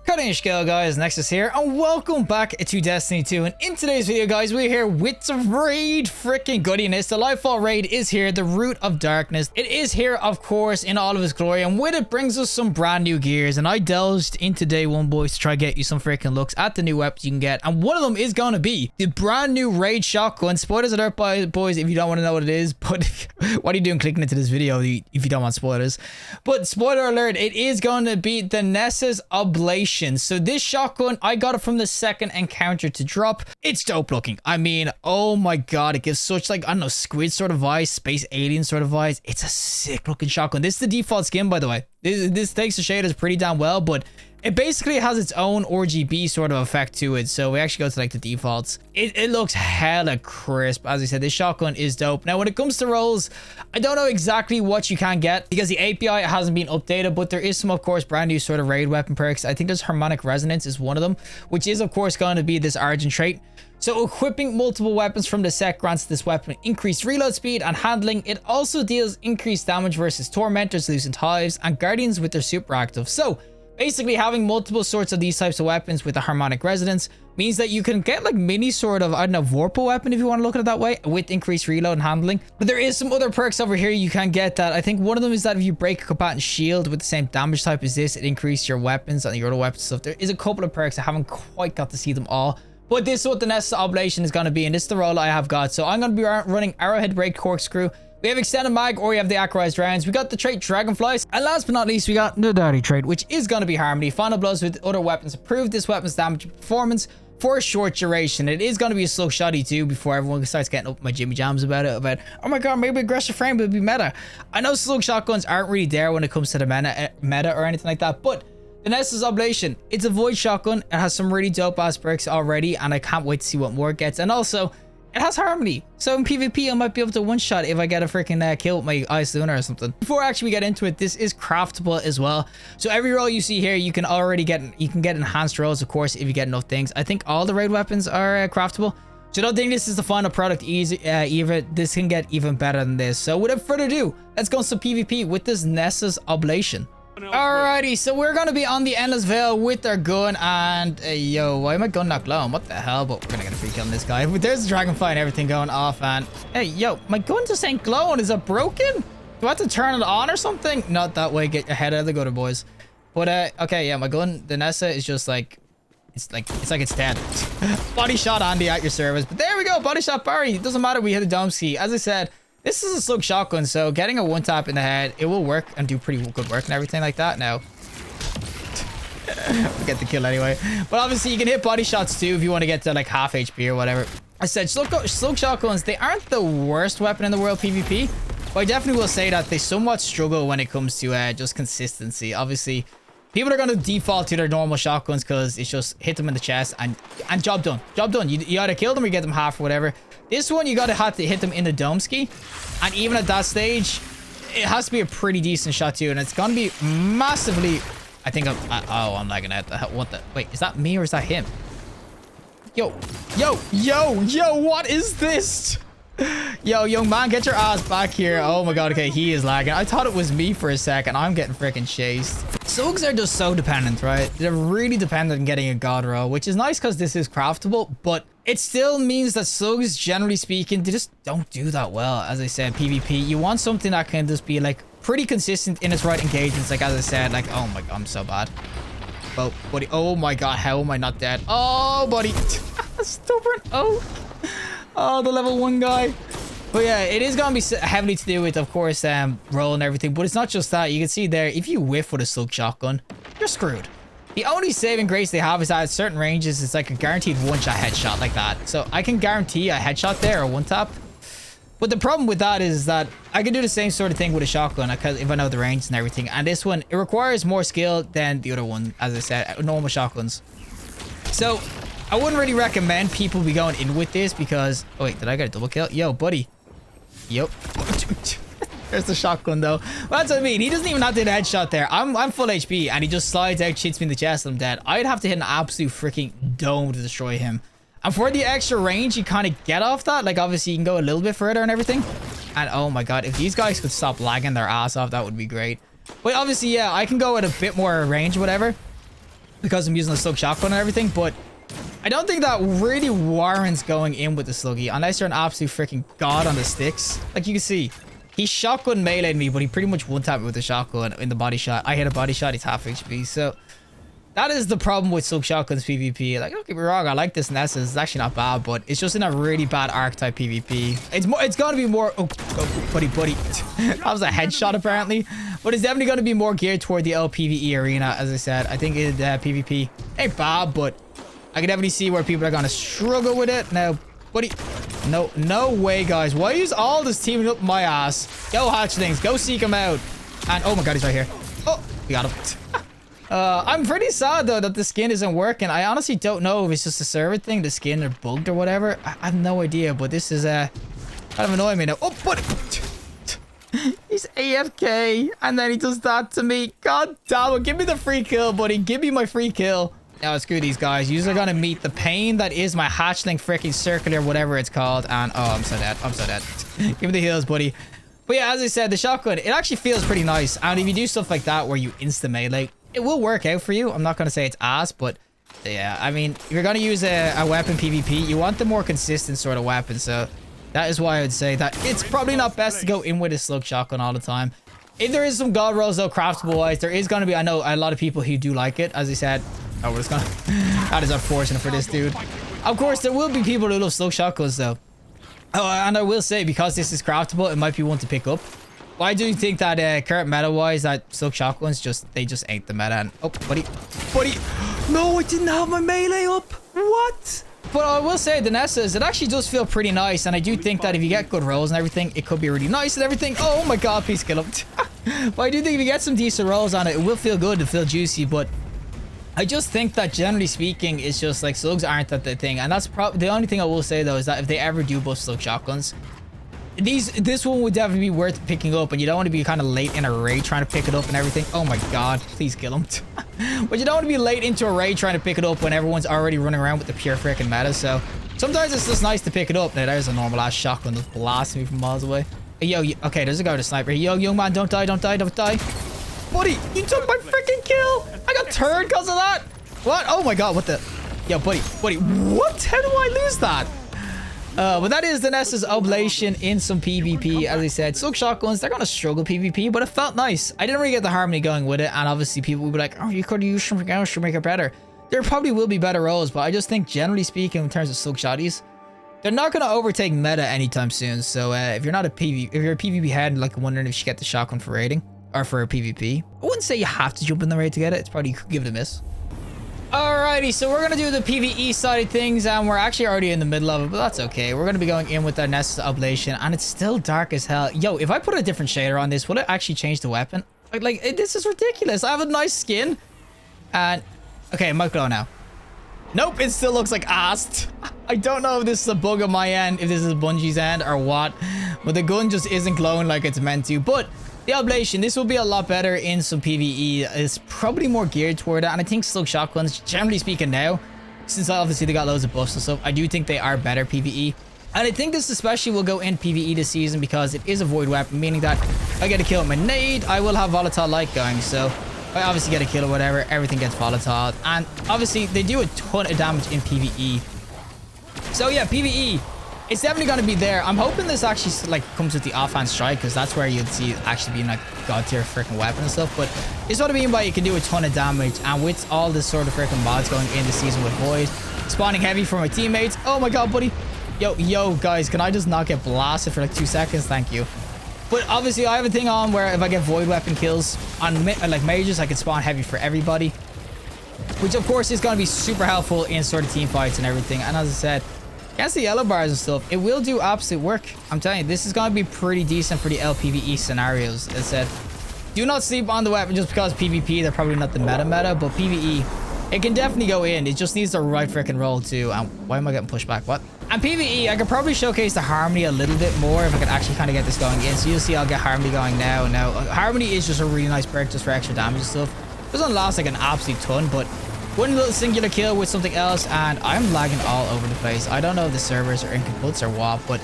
Cutting your scale, guys, Nexus here, and welcome back to Destiny 2. And in today's video, guys, we're here with some raid freaking goodiness. The Lightfall raid is here, the Root of Darkness. It is here, of course, in all of its glory, and with it brings us some brand new gears. And I delved into day one, boys, to try to get you some freaking looks at the new weapons you can get. And one of them is going to be the brand new raid shotgun. Spoilers alert, boys, if you don't want to know what it is. But what are you doing clicking into this video if you don't want spoilers? But spoiler alert, it is going to be the Nessas Oblation. So this shotgun, I got it from the second encounter to drop. It's dope looking. I mean, oh my god, it gives such, like, I don't know, squid sort of vibes, space alien sort of vibes. It's a sick looking shotgun. This is the default skin, by the way. This takes the shaders pretty damn well, but it basically has its own RGB sort of effect to it. So we actually go to like the defaults. It looks hella crisp. As I said, this shotgun is dope. Now, when it comes to rolls, I don't know exactly what you can get because the API hasn't been updated, but there is some, of course, brand new sort of raid weapon perks. I think there's harmonic resonance is one of them, which is, of course, going to be this Argent trait. So equipping multiple weapons from the set grants this weapon increased reload speed and handling. It also deals increased damage versus tormentors, loosened hives, and guardians with their super active. So basically, having multiple sorts of these types of weapons with the harmonic resonance means that you can get like mini sort of, I don't know, Vorpal weapon if you want to look at it that way, with increased reload and handling. But there is some other perks over here you can get that. I think one of them is that if you break a combatant shield with the same damage type as this, it increases your weapons and your other weapons stuff. There is a couple of perks. I haven't quite got to see them all. But this is what the Nessa oblation is going to be, and this is the role I have got. So I'm going to be running Arrowhead Break Corkscrew. We have Extended Mag, or we have the Accurized Rounds. We got the trait Dragonflies. And last but not least, we got the Dirty trait, which is going to be Harmony. Final blows with other weapons improve this weapon's damage and performance for a short duration. It is going to be a slow shotty too before everyone starts getting up my Jimmy Jams about it. About, oh my god, maybe aggressive frame would be meta. I know slug shotguns aren't really there when it comes to the meta or anything like that, but the Nessa's Oblation, it's a void shotgun. It has some really dope ass perks already, and I can't wait to see what more it gets. And also, it has harmony, so in PvP I might be able to one-shot if I get a freaking kill with my Ice Lunar or something. Before actually we get into it, this is craftable as well. So every roll you see here, you can get enhanced rolls, of course, if you get enough things. I think all the raid weapons are craftable. So I don't think this is the final product either. This can get even better than this. So without further ado, let's go some PvP with this Nessa's Oblation. Alrighty, so we're gonna be on the Endless Veil with our gun, and yo, why am I gun not glowing? What the hell? But we're gonna get a free kill on this guy. But there's a Dragonfly and everything going off, and hey, yo, my gun just ain't glowing. Is it broken? Do I have to turn it on or something? Not that way. Get your head out of the gutter, boys. But okay, yeah, my gun, the Nessa, is just like it's dead. Body shot Andy at your service. But there we go, body shot Barry. It doesn't matter. We hit a dome ski. As I said, this is a slug shotgun, so getting a one tap in the head, it will work and do pretty good work and everything like that. Now, we'll get the kill anyway. But obviously, you can hit body shots too if you want to get to like half HP or whatever. I said slug shotguns, they aren't the worst weapon in the world PvP, but I definitely will say that they somewhat struggle when it comes to just consistency. Obviously, people are going to default to their normal shotguns because it's just hit them in the chest and job done. Job done. You either kill them or you get them half or whatever. This one, you got to have to hit them in the dome ski. And even at that stage, it has to be a pretty decent shot too. And it's going to be massively... I think I'm lagging out. What the... Wait, is that me or is that him? Yo, what is this? Yo, young man, get your ass back here. Oh my god, okay, he is lagging. I thought it was me for a second. I'm getting freaking chased. Slugs are just so dependent, right? They're really dependent on getting a god roll, which is nice because this is craftable, but it still means that slugs, generally speaking, they just don't do that well. As I said, PvP, you want something that can just be like pretty consistent in its right engagements. Like, as I said, like, oh my god, I'm so bad. Oh, buddy, oh my god, how am I not dead? Oh, buddy. Stubborn. Oh, the level 1 guy. But yeah, it is going to be heavily to do with, of course, roll and everything. But it's not just that. You can see there, if you whiff with a slug shotgun, you're screwed. The only saving grace they have is that at certain ranges, it's like a guaranteed one-shot headshot like that. So I can guarantee a headshot there or one-tap. But the problem with that is that I can do the same sort of thing with a shotgun if I know the range and everything. And this one, it requires more skill than the other one, as I said, normal shotguns. So I wouldn't really recommend people be going in with this because... Oh, wait, did I get a double kill? Yo, buddy. Yep. There's the shotgun, though. Well, that's what I mean. He doesn't even have to hit a headshot there. I'm full HP, and he just slides out, hits me in the chest, and I'm dead. I'd have to hit an absolute freaking dome to destroy him. And for the extra range you kind of get off that, like, obviously, you can go a little bit further and everything. And, oh, my God. If these guys could stop lagging their ass off, that would be great. But, obviously, yeah, I can go at a bit more range or whatever. because I'm using the slug shotgun and everything, but I don't think that really warrants going in with the sluggy unless you're an absolute freaking god on the sticks. Like you can see, he shotgun meleeed me, but he pretty much one-tapped me with the shotgun in the body shot. I hit a body shot, he's half HP. So that is the problem with slug shotguns PvP. Like, don't get me wrong, I like this Nessa. It's actually not bad, but it's just in a really bad archetype PvP. It's gonna be more... Oh, buddy. That was a headshot apparently. But it's definitely gonna be more geared toward the LPvE arena, as I said. I think PvP ain't bad, but I can definitely see where people are gonna struggle with it. Now, buddy, no way, guys. Why is all this teaming up my ass? Go hatchlings, go seek him out. And oh my god, he's right here. Oh, we got him. I'm pretty sad though that the skin isn't working. I honestly don't know if it's just a server thing, the skin are bugged or whatever. I have no idea, but this is kind of annoying me now. Oh, buddy. He's AFK and then he does that to me. God damn it. Give me the free kill, buddy. Give me my free kill. Now, screw these guys. You're gonna meet the pain that is my hatchling freaking circular, whatever it's called. And oh, I'm so dead. I'm so dead. Give me the heals, buddy. But yeah, as I said, the shotgun, it actually feels pretty nice. And if you do stuff like that where you insta melee, it will work out for you. I'm not gonna say it's ass, but yeah, I mean, if you're gonna use a weapon PvP, you want the more consistent sort of weapon. So that is why I would say that it's probably not best to go in with a slug shotgun all the time. If there is some god rolls though, craftable wise, there is gonna be, I know a lot of people who do like it. As I said, oh, we're just gonna that is unfortunate for this dude. Of course, there will be people who love slug shotguns though. Oh, and I will say, because this is craftable, it might be one to pick up. But I do think that current meta wise, that slug shotguns they just ain't the meta. And oh, buddy. No, I didn't have my melee up. What? But I will say, the Nessas, it actually does feel pretty nice. And I do think that if you get good rolls and everything, it could be really nice and everything. Oh my god, please kill him. But I do think if you get some decent rolls on it, it will feel good, it'll feel juicy. But I just think that generally speaking, it's just like slugs aren't that the thing. And that's probably the only thing I will say though, is that if they ever do buff slug shotguns, this one would definitely be worth picking up, and you don't want to be kind of late in a raid trying to pick it up and everything. Oh my god, please kill him. But you don't want to be late into a raid trying to pick it up when everyone's already running around with the pure freaking meta. So sometimes it's just nice to pick it up. Now there's a normal ass shotgun that's blasting me from miles away. Hey, yo, okay, there's a guy with a sniper. Yo, young man, don't die. Buddy, you took my freaking kill. I got turned because of that. What? Oh my god, what the? Yo, buddy, what? How do I lose that? But that is the Nessas oblation in some PvP. As I said, slug shotguns, they're gonna struggle PvP, but it felt nice. I didn't really get the harmony going with it, and obviously people would be like, oh, you could use something else to make it better. There probably will be better rolls, but I just think generally speaking, in terms of slug shotties, they're not gonna overtake meta anytime soon. So if you're not a PvP head and like wondering if you should get the shotgun for raiding or for PvP, I wouldn't say you have to jump in the raid to get it. It's probably, you could give it a miss. Alrighty, so we're gonna do the PvE side of things, and we're actually already in the middle of it, but that's okay. We're gonna be going in with our Nessas oblation, and it's still dark as hell. Yo, if I put a different shader on this, would it actually change the weapon? Like this is ridiculous. I have a nice skin, and okay, it might glow now. Nope, it still looks like ass. I don't know if this is a bug on my end, if this is Bungie's end or what, but the gun just isn't glowing like it's meant to. But the oblation, this will be a lot better in some PvE. It's probably more geared toward it, and I think slug shotguns, generally speaking now, since obviously they got loads of buffs and stuff, I do think they are better PvE. And I think this especially will go in PvE this season because it is a void weapon, meaning that if I get a kill with my nade, I will have volatile light going. So if I obviously get a kill or whatever, everything gets volatile. And obviously they do a ton of damage in PvE. So yeah, PvE, it's definitely going to be there. I'm hoping this actually like comes with the offhand strike, because that's where you'd see it actually being like god tier freaking weapon and stuff. But it's what I mean by you can do a ton of damage, and with all this sort of freaking mods going in this season with void, spawning heavy for my teammates. Oh my god, buddy. Yo guys, can I just not get blasted for like 2 seconds? Thank you. But obviously I have a thing on where if I get void weapon kills on like mages, I can spawn heavy for everybody, which of course is going to be super helpful in sort of team fights and everything. And as I said, against the yellow bars and stuff, it will do absolute work. I'm telling you, this is going to be pretty decent for the LPvE scenarios. As I said, do not sleep on the weapon just because PvP, they're probably not the meta, but PvE, it can definitely go in. It just needs the right freaking roll too. And why am I getting pushed back? What? And PvE, I could probably showcase the harmony a little bit more if I could actually kind of get this going in. So you'll see I'll get harmony going now. Now, harmony is just a really nice perk just for extra damage and stuff. It doesn't last like an absolute ton, but one little singular kill with something else, and I'm lagging all over the place. I don't know if the servers are incompletes or what, but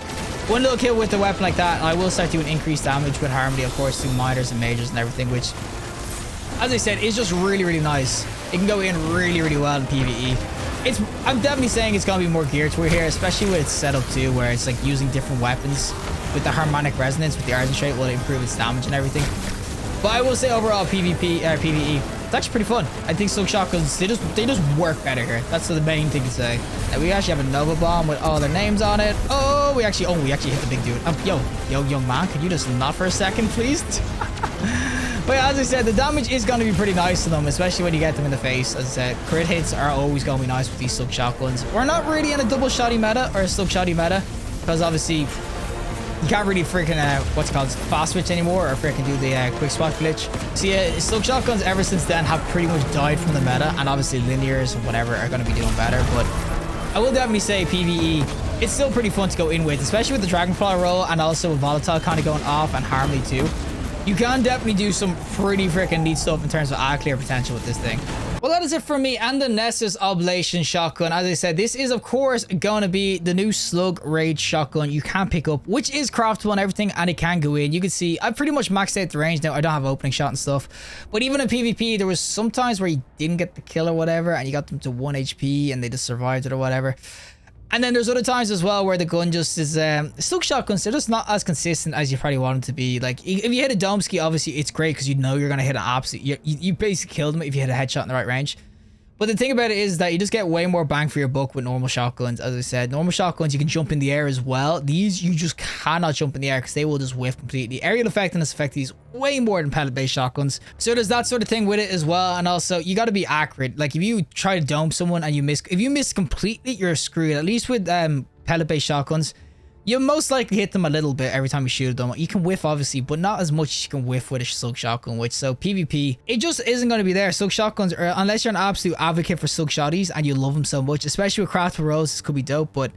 one little kill with a weapon like that, and I will start doing increased damage with harmony, of course, through minors and majors and everything, which, as I said, is just really, really nice. it can go in really well in PvE. I'm definitely saying it's gonna be more geared toward here, especially with its setup too, where it's like using different weapons with the harmonic resonance with the Argent trait will improve its damage and everything. But I will say overall PvP PvE, it's actually pretty fun. I think Silk Shotguns, they just work better here. That's the main thing to say. Now, we actually have a Nova Bomb with all their names on it. Oh, we actually hit the big dude. Yo, young man, could you just not for a second, please? But yeah, as I said, the damage is going to be pretty nice to them, especially when you get them in the face. As I said, crit hits are always going to be nice with these Silk Shotguns. We're not really in a double shotty meta or a Silk shotty meta, because obviously you can't really freaking what's it called, fast switch anymore, or freaking do the quick spot glitch. So yeah, Silk Shotguns ever since then have pretty much died from the meta, and obviously linears and whatever are going to be doing better. But I will definitely say PvE, it's still pretty fun to go in with, especially with the Dragonfly roll and also with Volatile kind of going off, and Harmony too. You can definitely do some pretty freaking neat stuff in terms of clear potential with this thing. Well, that is it for me and the Nessas Oblation shotgun. As I said, this is of course going to be the new Slug Rage shotgun you can pick up, which is craftable and everything, and it can go in. You can see I've pretty much maxed out the range now. I don't have opening shot and stuff, but even in PvP, there was some times where you didn't get the kill or whatever, and you got them to 1 HP and they just survived it or whatever. And then there's other times as well where the gun just is, Silk Shotguns, they're just not as consistent as you probably want them to be. Like, if you hit a dome ski, obviously it's great because you know you're going to hit an absolute, you basically kill them if you hit a headshot in the right range. But the thing about it is that you just get way more bang for your buck with normal shotguns. As I said, normal shotguns, you can jump in the air as well. These, you just cannot jump in the air because they will just whiff completely. Aerial effectiveness affect these way more than pellet-based shotguns. So there's that sort of thing with it as well. And also, you got to be accurate. Like, if you try to dome someone and you miss, if you miss completely, you're screwed. At least with pellet-based shotguns, you most likely hit them a little bit every time you shoot them. You can whiff, obviously, but not as much as you can whiff with a Silk Shotgun, which, so PvP, it just isn't going to be there. Silk Shotguns, are, unless you're an absolute advocate for Silk Shotties and you love them so much, especially with craftable rolls, this could be dope, but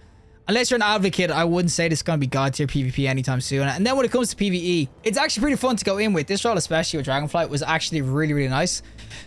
unless you're an advocate, I wouldn't say this is going to be god tier PvP anytime soon. And then when it comes to PvE, it's actually pretty fun to go in with. This roll, especially with Dragonflight, was actually really nice.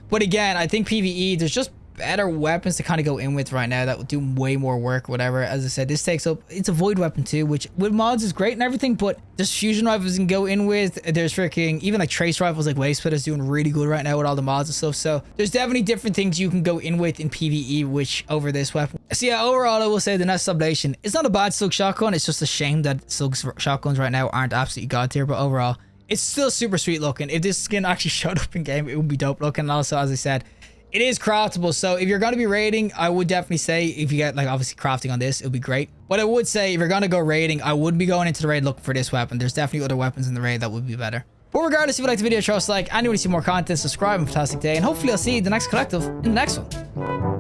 But again, I think PvE, there's just better weapons to kind of go in with right now that will do way more work, whatever. As I said, this takes up, it's a void weapon too, which with mods is great and everything, but there's fusion rifles you can go in with. There's freaking even like trace rifles, like Wave Splitter's doing really good right now with all the mods and stuff. So there's definitely different things you can go in with in PvE, which over this weapon. So yeah, overall, I will say the Nessas Oblation, it's not a bad Silk Shotgun. It's just a shame that Silk Shotguns right now aren't absolutely god tier, but overall, it's still super sweet looking. If this skin actually showed up in game, it would be dope looking. And also, as I said, it is craftable, so if you're going to be raiding, I would definitely say if you get, like, obviously crafting on this, it would be great. But I would say if you're going to go raiding, I wouldn't be going into the raid looking for this weapon. There's definitely other weapons in the raid that would be better. But regardless, if you liked the video, show us a like, and you want to see more content, subscribe, and fantastic day, and hopefully I'll see you in the next collective in the next one.